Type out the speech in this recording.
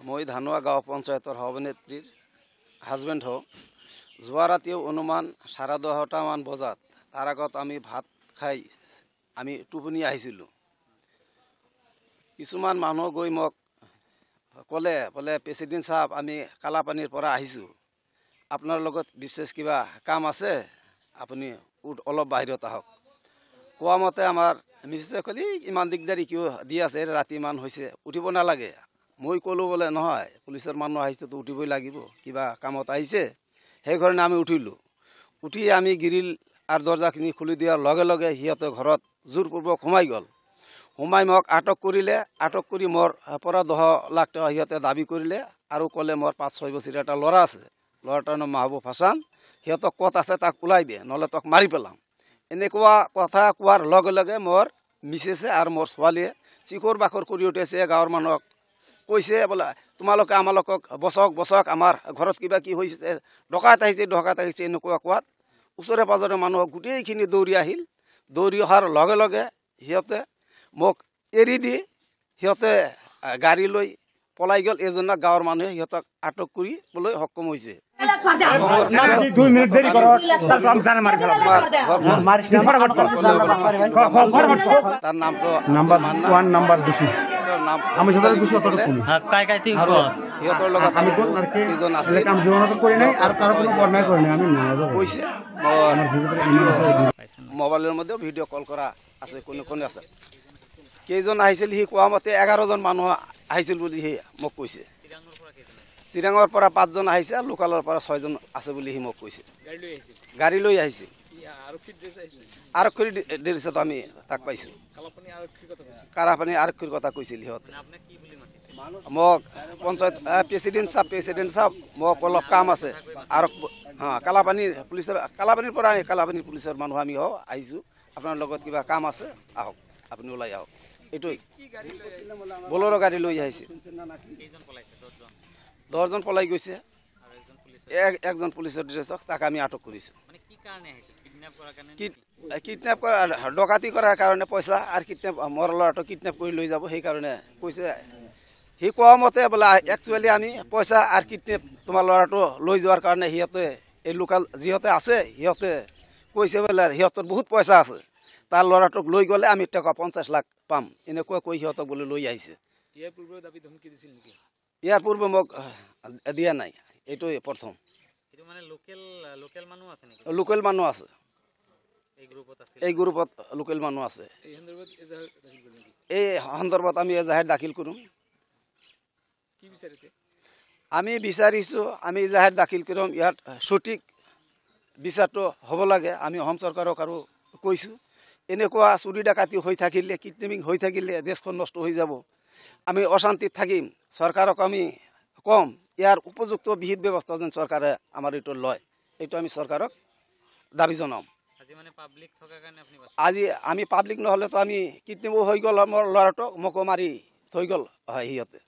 মই ধানুৱা গাঁও পঞ্চায়তৰ সভানেত্ৰীৰ হাজবেণ্ড হওঁ। যোৱা ৰাতিও অনুমান 10:30মান বজাত তাৰ আগত আমি ভাত খাই আমি টোপনি আহিছিলোঁ। কিছুমান মানুহ গৈ মোক ক'লে প্ৰেচিডেণ্ট সাহেব আমি কালাপানীৰ পৰা আহিছোঁ, আপোনাৰ লগত বিশেষ কিবা কাম আছে, আপুনি অলপ বাহিৰত আহক। কোৱা মতে আমাৰ মিছেছে ক'লে ইমান দিগদাৰী কিয় দি আছে, ৰাতি ইমান হৈছে, উঠিব নালাগে। মই ক'লোঁ বোলে নহয়, পুলিচৰ মানুহ আহিছেতো উঠিবই লাগিব, কিবা কামত আহিছে। সেইকাৰণে আমি উঠিলোঁ। উঠি আমি গ্ৰিল আৰু দৰ্জাখিনি খুলি দিয়াৰ লগে লগে সিহঁতে ঘৰত জোৰপূৰ্বক সোমাই গ'ল। সোমাই মোক আটক কৰিলে। আটক কৰি মোৰ পৰা 10 লাখ টকা সিহঁতে দাবী কৰিলে আৰু ক'লে মোৰ 5-6 বছৰীয়া এটা ল'ৰা আছে, ল'ৰাটাৰ নাম মাহবুব হাছান, সিহঁতক ক'ত আছে তাক ওলাই দিয়ে, নহ'লে তাক মাৰি পেলাম। এনেকুৱা কথা কোৱাৰ লগে লগে মোৰ মিছেছে আৰু মোৰ ছোৱালীয়ে চিঞৰ বাখৰ কৰি উঠিছে। গাঁৱৰ মানুহক কৈছে বোলে তোমালোকে আমালোকক বচাওক, আমাৰ ঘৰত কিবা কি হৈছে, ডকাইত আহিছে এনেকুৱা কোৱাত ওচৰে পাজৰে মানুহ গোটেইখিনি দৌৰি আহিল। দৌৰি অহাৰ লগে লগে সিহঁতে মোক এৰি দি সিহঁতে গাড়ী লৈ পলাই গ'ল। এজনা গাঁৱৰ মানুহে সিহঁতক আটক কৰিবলৈ সক্ষম হৈছে। তাৰ নামটো সিহঁতৰ লগত কেইজন আছে কৈছে। মোবাইলৰ মধ্যেও ভিডিঅ' কল কৰা আছে, কোনে আছে। কেইজন আহিছিল সি কোৱা মতে 11জন মানুহ আহিছিল বুলি সি মোক কৈছে। চিৰাঙৰ পৰা 5জন আহিছে আৰু লোকেলৰ পৰা 6জন আছে বুলি সি মোক কৈছে। গাড়ী লৈ আহিছিল। আৰক্ষীৰ ড্ৰেছত আমি তাক পাইছোঁ। কালাপানী আৰক্ষীৰ কথা কৈছিল সিহঁতে। মোক পঞ্চায়ত প্ৰেচিডেণ্ট সাহেব মোক অলপ কাম আছে আৰু কালাপানীৰ পৰা কালাপানী পুলিচৰ মানুহ আমি আহিছোঁ, আপোনাৰ লগত কিবা কাম আছে, আহক, আপুনি ওলাই আহক। এইটোৱেই বলেৰ' গাড়ী লৈ আহিছে। 10জন পলাই গৈছে। একজন পুলিচৰ ড্ৰেছক তাক আমি আটক কৰিছোঁ। কিডনেপ কৰা, ডকাতি কৰাৰ কাৰণে পইচা আৰু মোৰ ল'ৰাটো কিডনেপ কৰি লৈ যাব, সেইকাৰণে কৈছে। সি কোৱা মতে বোলে একচুৱেলি আমি পইচা আৰু কিডনেপ তোমাৰ ল'ৰাটো লৈ যোৱাৰ কাৰণে সিহঁতে এই লোকেল যিহঁতে আছে সিহঁতে কৈছে বোলে সিহঁতৰ বহুত পইচা আছে, তাৰ ল'ৰাটোক লৈ গ'লে আমি টকা 50 লাখ পাম, এনেকুৱা কৈ সিহঁতক বোলে লৈ আহিছে। ইয়াৰ পূৰ্বে মোক দিয়া নাই, এইটোৱে প্ৰথম। লোকেল মানুহ আছে, এই গ্ৰুপত লোকেল মানুহ আছে। এই সন্দৰ্ভত আমি এজাহাৰ দাখিল কৰিম। আমি বিচাৰিছোঁ আমি এজাহাৰ দাখিল কৰিম, ইয়াত সঠিক বিচাৰটো হ'ব লাগে। আমি অসম চৰকাৰক আৰু কৈছোঁ, এনেকুৱা চুৰি ডাকাতি হৈ থাকিলে, কিডনেপিং হৈ থাকিলে দেশখন নষ্ট হৈ যাব, আমি অশান্তিত থাকিম। চৰকাৰক আমি কম ইয়াৰ উপযুক্ত বিহিত ব্যৱস্থা যেন চৰকাৰে আমাৰ এইটো লয়, এইটো আমি চৰকাৰক দাবী জনাম। আজি আমি পাব্লিক নহ'লেতো আমি কিডনেপো হৈ গ'ল, মোৰ ল'ৰাটোক মোকো মাৰি থৈ গ'ল হয় সিহঁতে।